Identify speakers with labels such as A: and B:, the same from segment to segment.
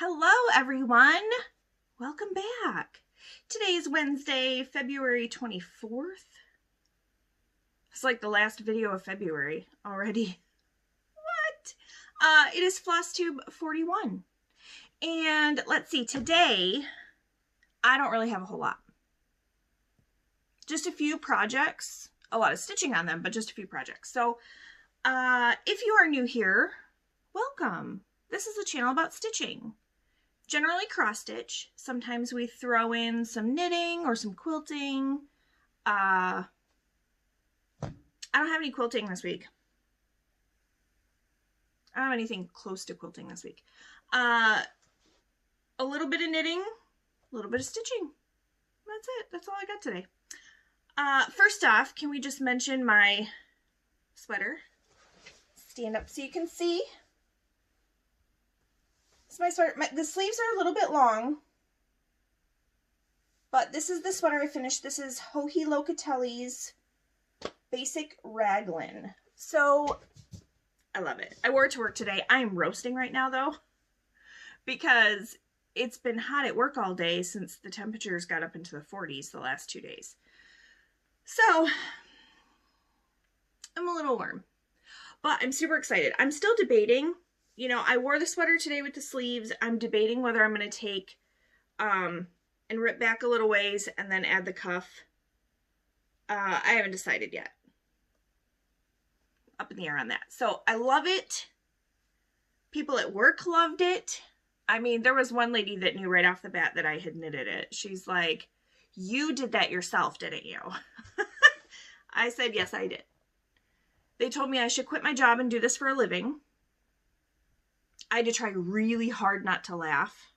A: Hello everyone, welcome back. Today is Wednesday, February 24th. It's like the last video of February already. What? It is Flosstube 41. And let's see, today I don't really have a whole lot. Just a few projects, a lot of stitching on them, but just a few projects. So if you are new here, welcome. This is a channel about stitching. Generally cross stitch. Sometimes we throw in some knitting or some quilting. I don't have any quilting this week. I don't have anything close to quilting this week. A little bit of knitting, a little bit of stitching. That's it. That's all I got today. First off, can we just mention my sweater? Stand up so you can see. It's my sweater. The sleeves are a little bit long, but this is the sweater I finished. This is Locatelli's Basic Raglan. So I love it. I wore it to work today. I'm roasting right now though, because it's been hot at work all day since the temperatures got up into the 40s the last 2 days. So I'm a little warm, but I'm super excited. I'm still debating. You know, I wore the sweater today with the sleeves. I'm debating whether I'm going to take and rip back a little ways and then add the cuff. I haven't decided yet. Up in the air on that. So I love it. People at work loved it. I mean, there was one lady that knew right off the bat that I had knitted it. She's like, "You did that yourself, didn't you?" I said, "Yes, I did." They told me I should quit my job and do this for a living. I had to try really hard not to laugh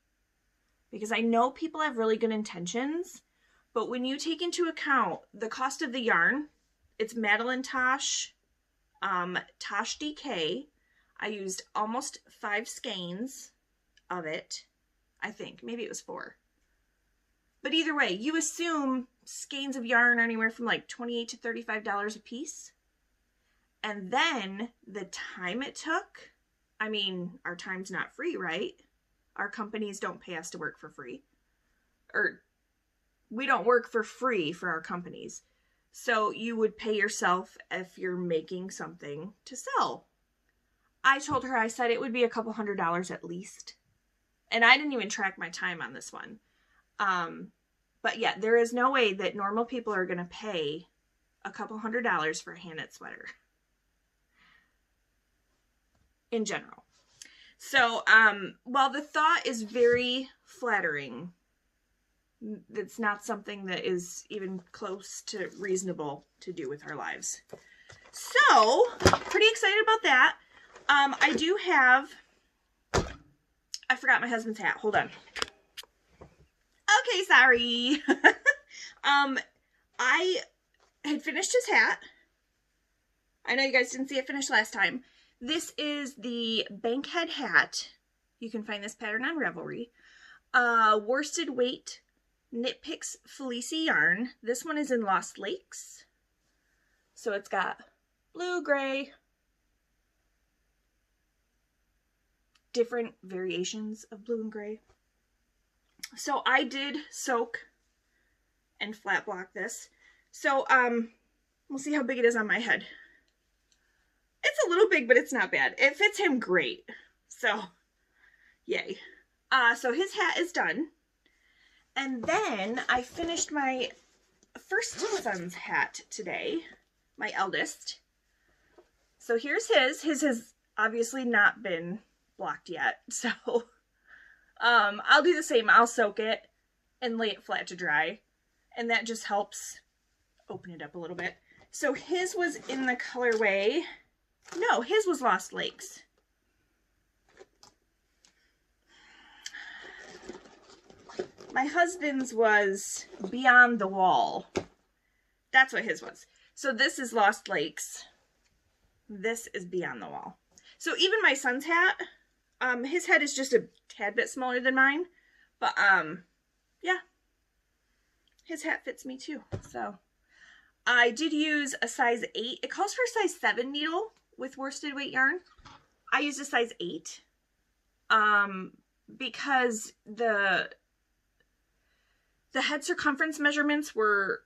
A: because I know people have really good intentions, but when you take into account the cost of the yarn, it's Madeline Tosh, Tosh DK. I used almost 5 skeins of it. I think maybe it was 4. But either way, you assume skeins of yarn are anywhere from like $28 to $35 a piece. And then the time it took, I mean, our time's not free, right? Our companies don't pay us to work for free. Or we don't work for free for our companies. So you would pay yourself if you're making something to sell. I told her, I said it would be a couple $100 at least. And I didn't even track my time on this one. But yeah, there is no way that normal people are going to pay a couple $100 for a hand-knit sweater. In general. So, while the thought is very flattering, that's not something that is even close to reasonable to do with our lives. So, pretty excited about that. I do have, I forgot my husband's hat. Hold on. Okay, sorry. I had finished his hat. I know you guys didn't see it finished last time. This is the Bankhead Hat. You can find this pattern on Ravelry. Worsted weight Knit Picks Fleecy yarn. This one is in Lost Lakes. So it's got blue, gray, different variations of blue and gray. So I did soak and flat block this. So we'll see how big it is on my head. It's a little big, but it's not bad. It fits him great. So, yay. So his hat is done. And then I finished my first son's hat today. My eldest. So here's his. His has obviously not been blocked yet. So, I'll do the same. I'll soak it and lay it flat to dry. And that just helps open it up a little bit. So his was in the colorway... No, his was Lost Lakes. My husband's was Beyond the Wall. That's what his was. So this is Lost Lakes. This is Beyond the Wall. So even my son's hat, his head is just a tad bit smaller than mine. But, yeah. His hat fits me too. So, I did use a size 8. It calls for a size 7 needle with worsted weight yarn. I used a size 8. because the head circumference measurements were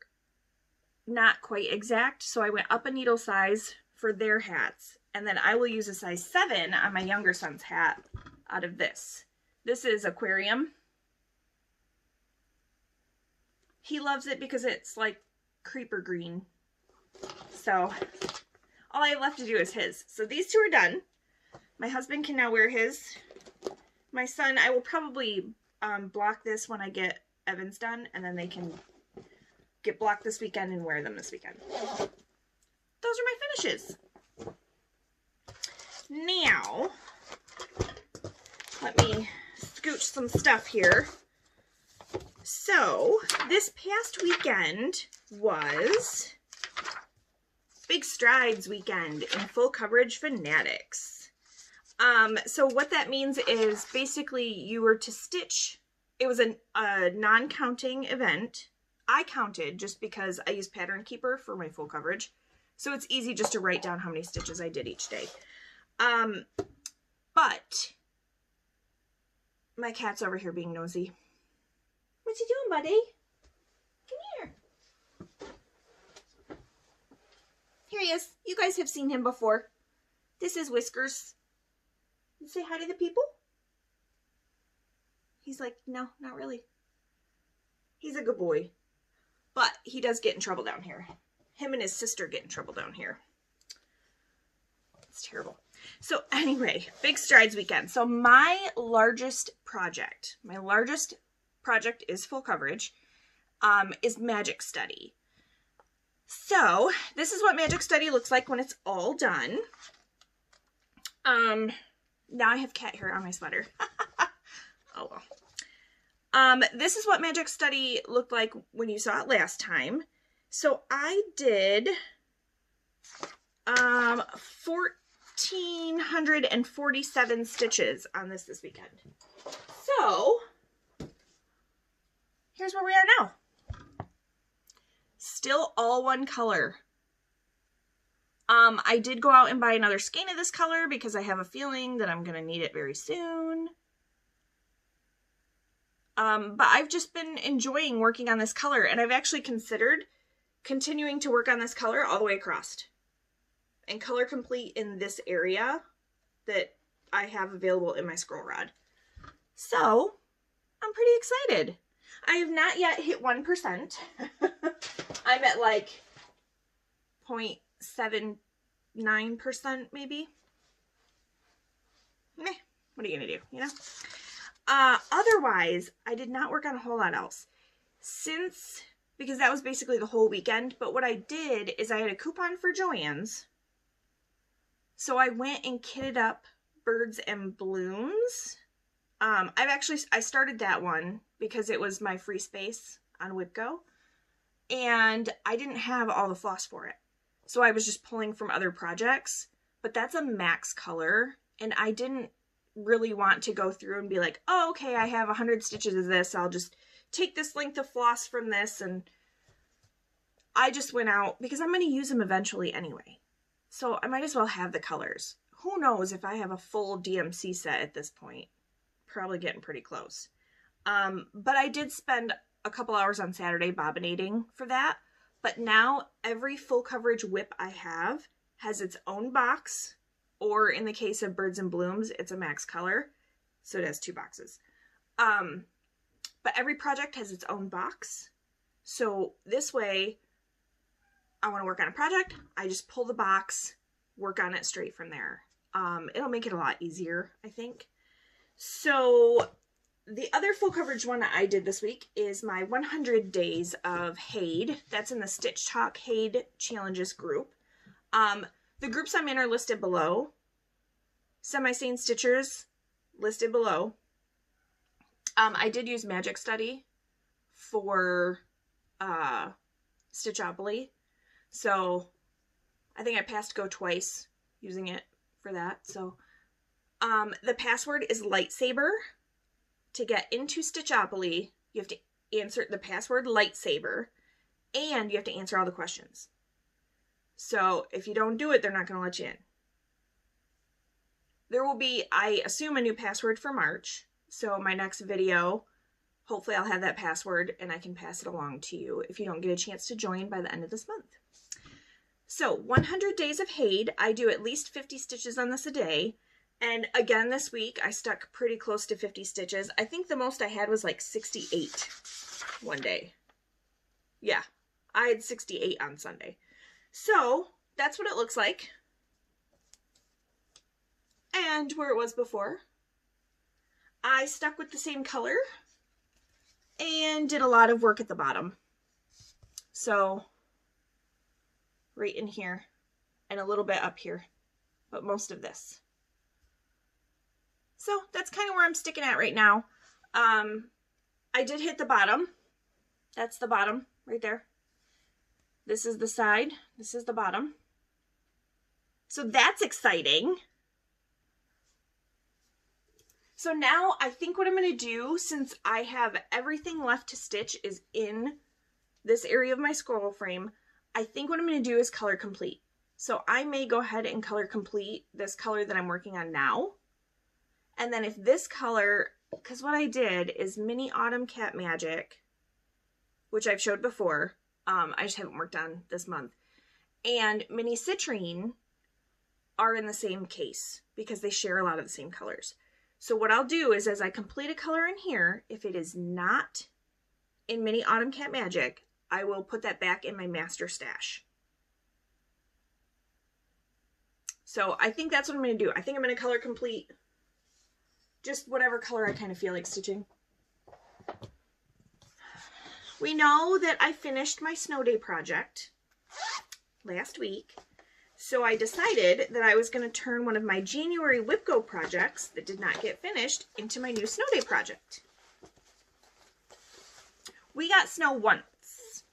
A: not quite exact, so I went up a needle size for their hats, and then I will use a size 7 on my younger son's hat out of this. This is aquarium. He loves it because it's like creeper green. So all I have left to do is his. So these two are done. My husband can now wear his. My son, I will probably block this when I get Evan's done, and then they can get blocked this weekend and wear them this weekend. Those are my finishes. Now, let me scooch some stuff here. So, this past weekend was Big Strides weekend in Full Coverage Fanatics. So what that means is basically you were to stitch. It was a non-counting event. I counted just because I use Pattern Keeper for my full coverage. So it's easy just to write down how many stitches I did each day. But my cat's over here being nosy. What's he doing, buddy? Come here. Here he is. You guys have seen him before. This is Whiskers. You say hi to the people? He's like, no, not really. He's a good boy. But he does get in trouble down here. Him and his sister get in trouble down here. It's terrible. So anyway, Big Strides weekend. So my largest project is full coverage, is Magic Study. So this is what Magic Study looks like when it's all done. Now I have cat hair on my sweater. Oh well. This is what Magic Study looked like when you saw it last time. So I did 1,447 stitches on this weekend. So here's where we are now. Still all one color. I did go out and buy another skein of this color because I have a feeling that I'm going to need it very soon. But I've just been enjoying working on this color, and I've actually considered continuing to work on this color all the way across and color complete in this area that I have available in my scroll rod. So I'm pretty excited. I have not yet hit 1%. I'm at like 0.79% maybe. Meh, what are you gonna do, you know? Otherwise, I did not work on a whole lot else because that was basically the whole weekend. But what I did is I had a coupon for Joann's. So I went and kitted up Birds and Blooms. I started that one because it was my free space on WipGo. And I didn't have all the floss for it. So I was just pulling from other projects. But that's a max color. And I didn't really want to go through and be like, oh, okay, I have 100 stitches of this. I'll just take this length of floss from this. And I just went out because I'm going to use them eventually anyway. So I might as well have the colors. Who knows if I have a full DMC set at this point. Probably getting pretty close. But I did spend a couple hours on Saturday bobbinating for that. But now every full coverage whip I have has its own box. Or in the case of Birds and Blooms, it's a max color. So it has 2 boxes. But every project has its own box. So this way, I want to work on a project. I just pull the box, work on it straight from there. It'll make it a lot easier, I think. So the other full coverage one I did this week is my 100 days of HAED. That's in the Stitch Talk HAED Challenges group. The groups I'm in are listed below. Semi-Sane Stitchers listed below. I did use Magic Study for Stitchopoly. So I think I passed go twice using it for that. So the password is Lightsaber. To get into Stitchopoly, you have to answer the password Lightsaber, and you have to answer all the questions. So if you don't do it, they're not going to let you in. There will be, I assume, a new password for March. So my next video, hopefully I'll have that password and I can pass it along to you if you don't get a chance to join by the end of this month. So 100 days of HAED, I do at least 50 stitches on this a day. And again, this week I stuck pretty close to 50 stitches. I think the most I had was like 68 one day. Yeah, I had 68 on Sunday. So that's what it looks like. And where it was before, I stuck with the same color and did a lot of work at the bottom. So right in here and a little bit up here, but most of this. So that's kind of where I'm sticking at right now. I did hit the bottom. That's the bottom right there. This is the side. This is the bottom. So that's exciting. So now I think what I'm going to do, since I have everything left to stitch is in this area of my scroll frame, I think what I'm going to do is color complete. So I may go ahead and color complete this color that I'm working on now. And then if this color, because what I did is Mini Autumn Cat Magic, which I've showed before, I just haven't worked on this month, and Mini Citrine are in the same case because they share a lot of the same colors. So what I'll do is as I complete a color in here, if it is not in Mini Autumn Cat Magic, I will put that back in my master stash. So I think that's what I'm going to do. I think I'm going to color complete just whatever color I kind of feel like stitching. We know that I finished my snow day project last week. So I decided that I was going to turn one of my January WIPGO projects that did not get finished into my new snow day project. We got snow once.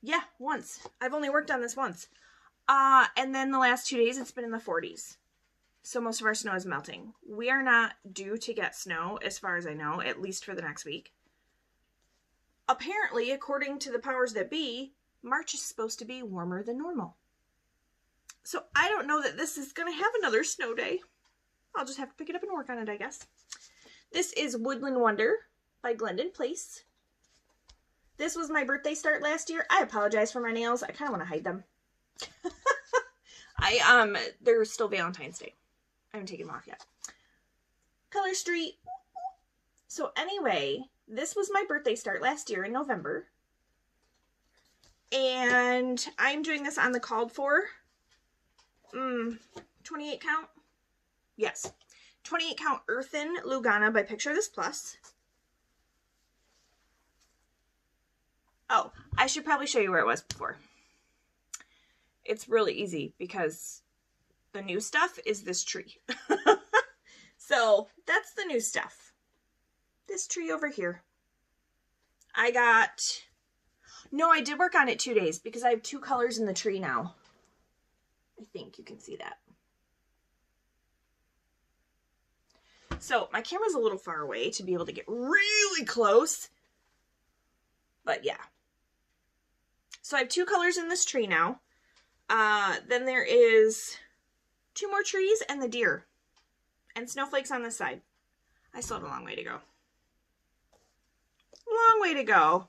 A: Yeah, once. I've only worked on this once. And then the last 2 days it's been in the 40s. So most of our snow is melting. We are not due to get snow, as far as I know, at least for the next week. Apparently, according to the powers that be, March is supposed to be warmer than normal. So I don't know that this is going to have another snow day. I'll just have to pick it up and work on it, I guess. This is Woodland Wonder by Glendon Place. This was my birthday start last year. I apologize for my nails. I kind of want to hide them. They're still Valentine's Day. I haven't taken them off yet. Color Street. So anyway, this was my birthday start last year in November. And I'm doing this on the called for 28 count. Yes. 28 count Earthen Lugana by Picture This Plus. Oh, I should probably show you where it was before. It's really easy because the new stuff is this tree. So that's the new stuff. This tree over here. No, I did work on it 2 days because I have 2 colors in the tree now. I think you can see that. So my camera's a little far away to be able to get really close. But yeah. So I have 2 colors in this tree now. Then there is 2 more trees and the deer. And snowflakes on this side. I still have a long way to go. Long way to go.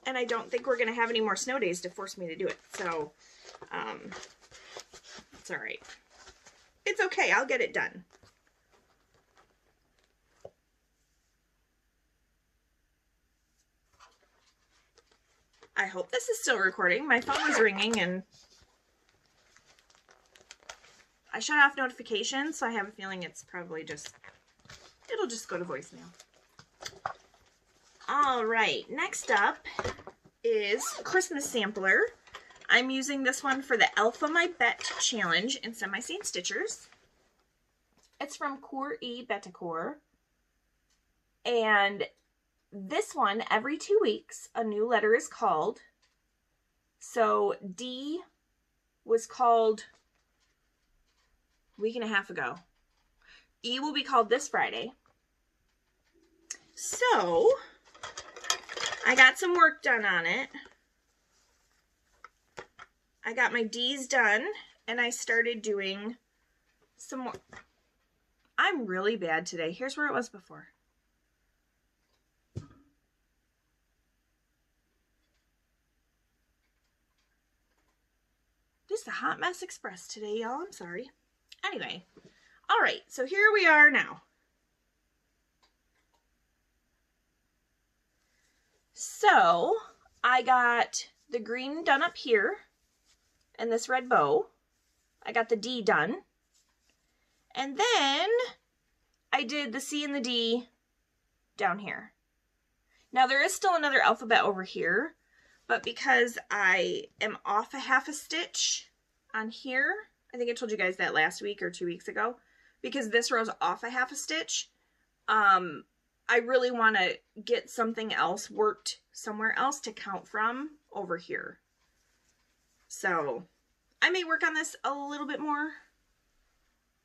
A: And I don't think we're going to have any more snow days to force me to do it. So, it's all right. It's okay. I'll get it done. I hope this is still recording. My phone was ringing and I shut off notifications, so I have a feeling it's probably it'll just go to voicemail. All right, next up is Christmas Sampler. I'm using this one for the Alpha My Bet Challenge in Semi-Sane Stitchers. It's from Batticuore. And this one, every 2 weeks, a new letter is called. So D was called a week and a half ago. E will be called this Friday. So I got some work done on it. I got my D's done and I started doing some more. I'm really bad today. Here's where it was before. Just a hot mess express today, y'all. I'm sorry. Anyway, all right, so here we are now. So I got the green done up here and this red bow. I got the D done. And then I did the C and the D down here. Now there is still another alphabet over here, but because I am off a half a stitch on here, I think I told you guys that last week or 2 weeks ago, because this row's off a half a stitch, I really want to get something else worked somewhere else to count from over here. So I may work on this a little bit more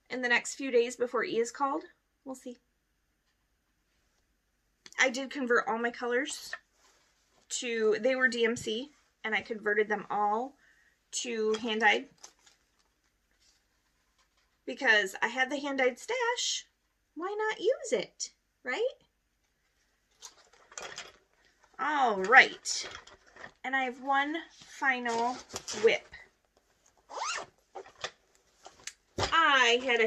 A: in the next few days before E is called. We'll see. I did convert all my colors to, they were DMC, and I converted them all to hand-dyed because I had the hand-dyed stash. Why not use it, right? All right, and I have one final whip. I had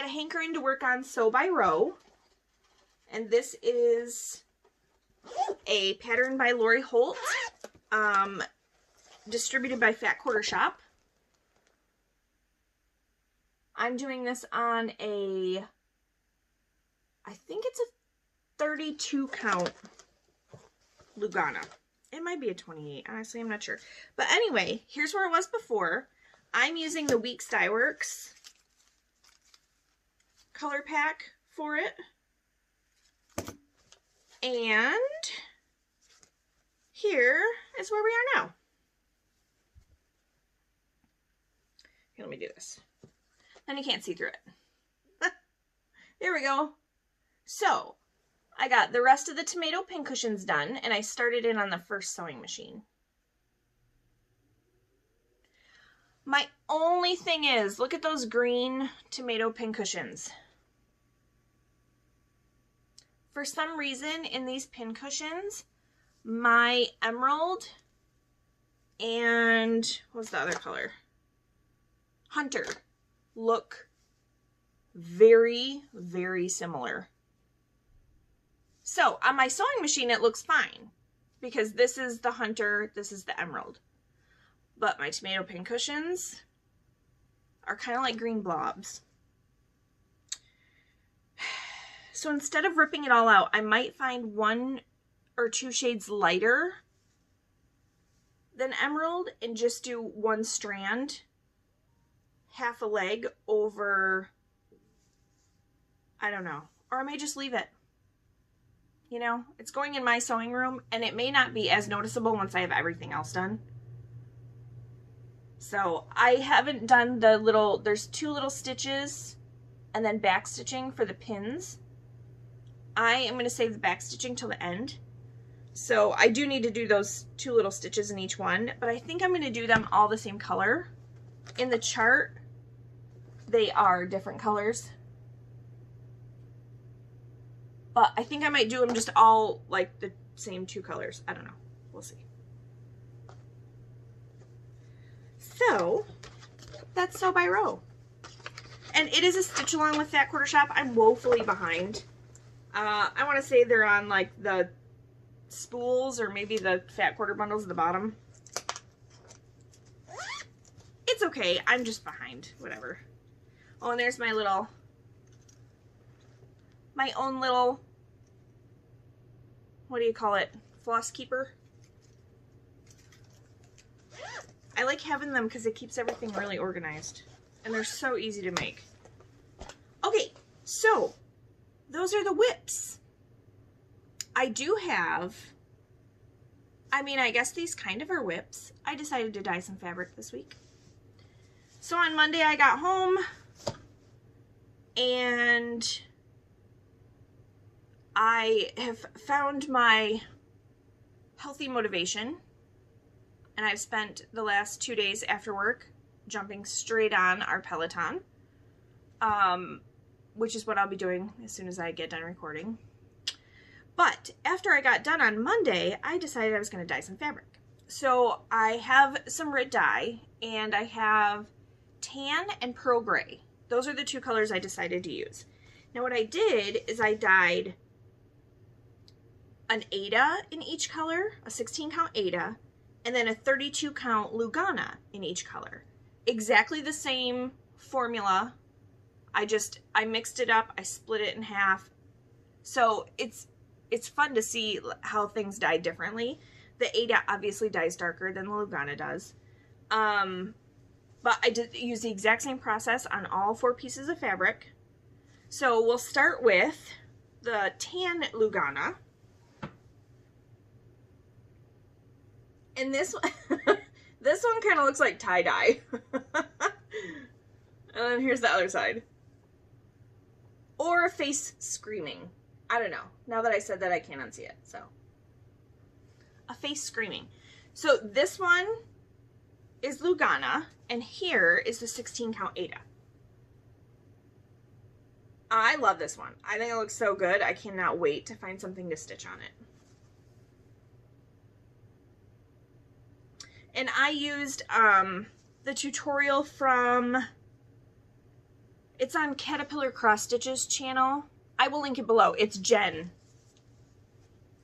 A: a hankering to work on Sew by Row, and this is a pattern by Lori Holt, distributed by Fat Quarter Shop. I'm doing this on a, I think it's a 32 count Lugana. It might be a 28, honestly, I'm not sure. But anyway, here's where it was before. I'm using the Weeks Dye Works color pack for it. And here is where we are now. Here, let me do this. Then you can't see through it. There we go. So, I got the rest of the tomato pincushions done, and I started in on the first sewing machine. My only thing is, look at those green tomato pincushions. For some reason, in these pincushions, my emerald and, what was the other color? Hunter look very, very similar. So on my sewing machine, it looks fine because this is the Hunter, this is the emerald. But my tomato pincushions are kind of like green blobs. So instead of ripping it all out, I might find 1 or 2 shades lighter than emerald and just do 1 strand, half a leg over, I don't know, or I may just leave it. You know, it's going in my sewing room and it may not be as noticeable once I have everything else done. So I haven't done the little, there's 2 little stitches and then back stitching for the pins. I am going to save the back stitching till the end. So I do need to do those 2 little stitches in each one, but I think I'm going to do them all the same color. In the chart, they are different colors. But I think I might do them just all like the same 2 colors. I don't know. We'll see. So that's Sew by Row. And it is a stitch along with Fat Quarter Shop. I'm woefully behind. I want to say they're on like the spools or maybe the Fat Quarter bundles at the bottom. It's okay. I'm just behind. Whatever. Oh, and there's my little, my own little, what do you call it? Floss keeper. I like having them because it keeps everything really organized. And they're so easy to make. Okay, so those are the whips. I do have, I mean, I guess these kind of are whips. I decided to dye some fabric this week. So on Monday I got home and I I have found my healthy motivation and I've spent the last 2 days after work jumping straight on our Peloton, which is what I'll be doing as soon as I get done recording. But after I got done on Monday, I decided I was going to dye some fabric. So I have some Rit dye, and I have tan and pearl gray. Those are the two colors I decided to use. Now what I did is I dyed an Aida in each color, a 16 count Aida, and then a 32 count Lugana in each color. Exactly the same formula. I mixed it up, I split it in half. So it's fun to see how things dye differently. The Aida obviously dyes darker than the Lugana does. But I did use the exact same process on all 4 pieces of fabric. So we'll start with the tan Lugana. And this one kind of looks like tie-dye. And then here's the other side. Or a face screaming. I don't know. Now that I said that, I can't unsee it. So, a face screaming. So this one is Lugana, and here is the 16 count Aida. I love this one. I think it looks so good. I cannot wait to find something to stitch on it. And I used the tutorial from, it's on Caterpillar Cross Stitches channel. I will link it below. It's Jen.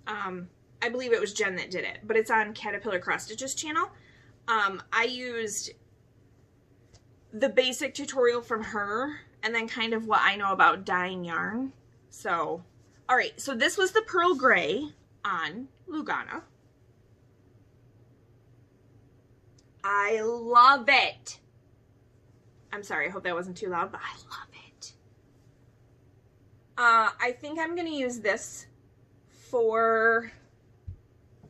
A: I believe it was Jen that did it, but it's on Caterpillar Cross Stitches channel. I used the basic tutorial from her and then kind of what I know about dyeing yarn. So, all right, so this was the pearl gray on Lugana. I love it. I'm sorry, I hope that wasn't too loud, but I love it. I think I'm going to use this for,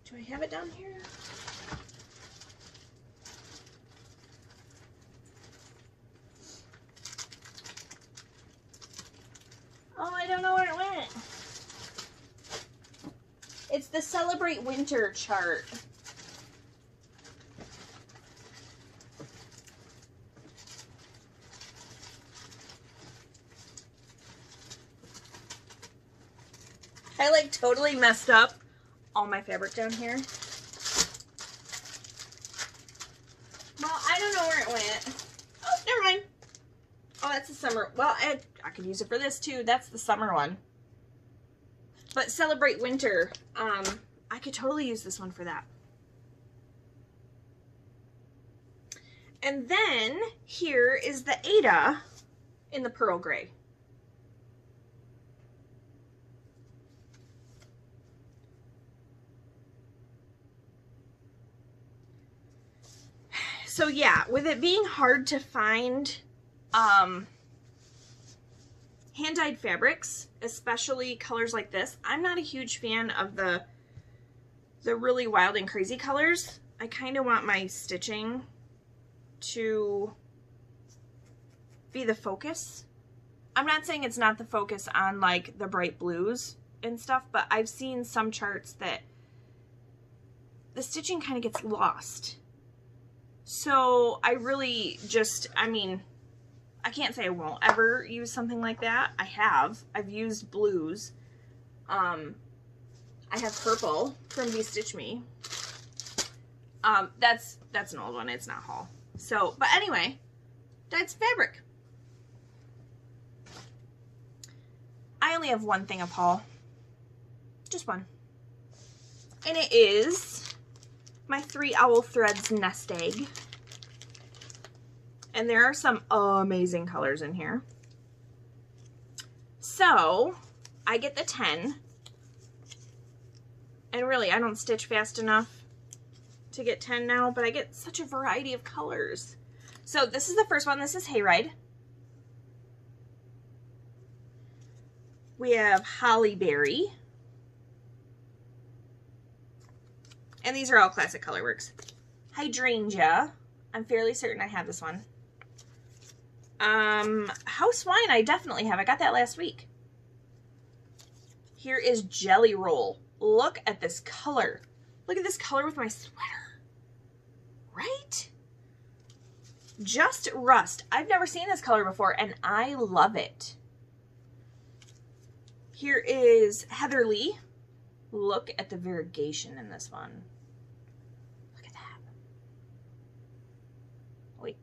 A: do I have it down here? Oh, I don't know where it went. It's the Celebrate Winter chart. I like totally messed up all my fabric down here. Well, I don't know where it went. Oh, never mind. Oh, that's the summer. Well, I could use it for this too. That's the summer one. But Celebrate Winter, I could totally use this one for that. And then here is the Aida in the pearl gray. So yeah, with it being hard to find hand-dyed fabrics, especially colors like this, I'm not a huge fan of the really wild and crazy colors. I kind of want my stitching to be the focus. I'm not saying it's not the focus on like the bright blues and stuff, but I've seen some charts that the stitching kind of gets lost. So I really just, I mean, I can't say I won't ever use something like that. I have. I've used blues. I have purple from Be Stitch Me. That's an old one. It's not haul. So, but anyway, that's fabric. I only have one thing of haul. Just one. And it is my 3 Owl Threads nest egg. And there are some amazing colors in here. So I get the 10. And really, I don't stitch fast enough to get 10 now, but I get such a variety of colors. So this is the first one. This is Hayride. We have Hollyberry. And these are all classic colorworks. Hydrangea. I'm fairly certain I have this one. House Wine I definitely have. I got that last week. Here is Jelly Roll. Look at this color. Look at this color with my sweater. right? Just Rust. I've never seen this color before, and I love it. Here is Heatherly. Look at the variegation in this one. Look at that. Wait.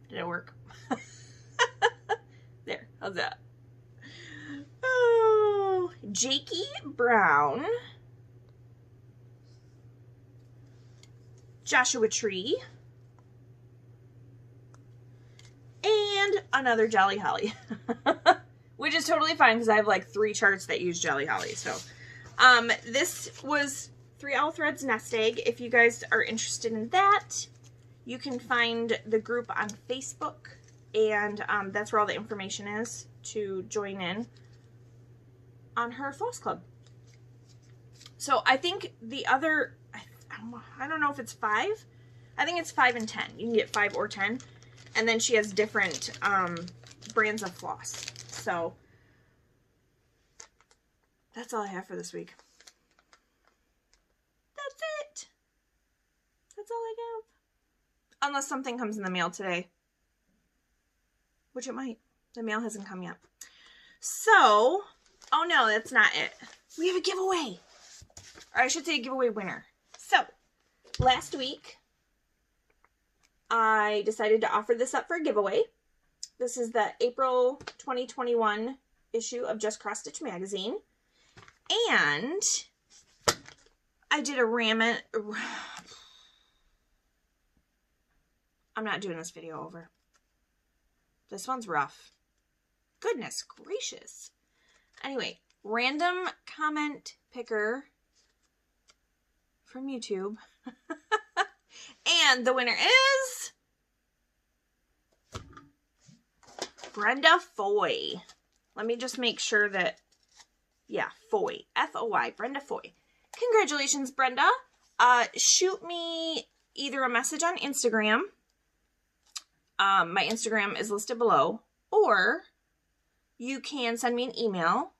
A: Did it work? There. How's that? Oh, Jakey Brown. Joshua Tree. And another Jolly Holly. Which is totally fine because I have like 3 charts that use Jolly Holly. So this was 3 Owl Threads Nest Egg. If you guys are interested in that, you can find the group on Facebook. And that's where all the information is to join in on her floss club. So I think the other, I don't know if it's 5. I think it's 5 and 10. You can get 5 or 10. And then she has different brands of floss. So that's all I have for this week. That's it. That's all I have. Unless something comes in the mail today. Which it might. The mail hasn't come yet. So, oh no, that's not it. We have a giveaway. Or I should say a giveaway winner. So, last week, I decided to offer this up for a giveaway. This is the April 2021 issue of Just Cross Stitch magazine. And I did a ramen. I'm not doing this video over. This one's rough. Goodness gracious. Anyway, random comment picker from YouTube. And the winner is Brenda Foy. Let me just make sure that, yeah, Foy. F-O-Y, Brenda Foy. Congratulations, Brenda. Shoot me either a message on Instagram. My Instagram is listed below. Or you can send me an email.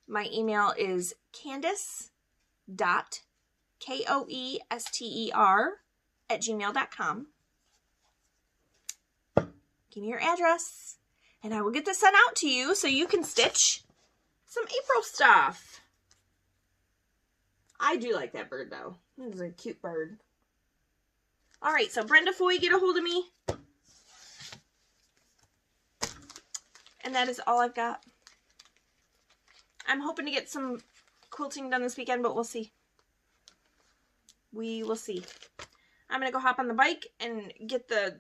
A: My email is candice.koester@gmail.com. Give me your address. And I will get this sent out to you so you can stitch some April stuff. I do like that bird, though. This is a cute bird. Alright, so Brenda Foy, get a hold of me. And that is all I've got. I'm hoping to get some quilting done this weekend, but we'll see. We will see. I'm going to go hop on the bike and get the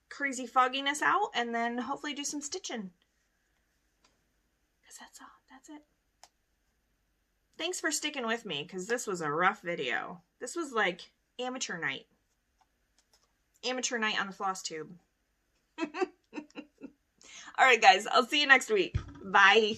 A: crazy fogginess out and then hopefully do some stitching. Because that's all. That's it. Thanks for sticking with me because this was a rough video. This was like amateur night. Amateur night on the Flosstube. Alright guys, I'll see you next week. Bye.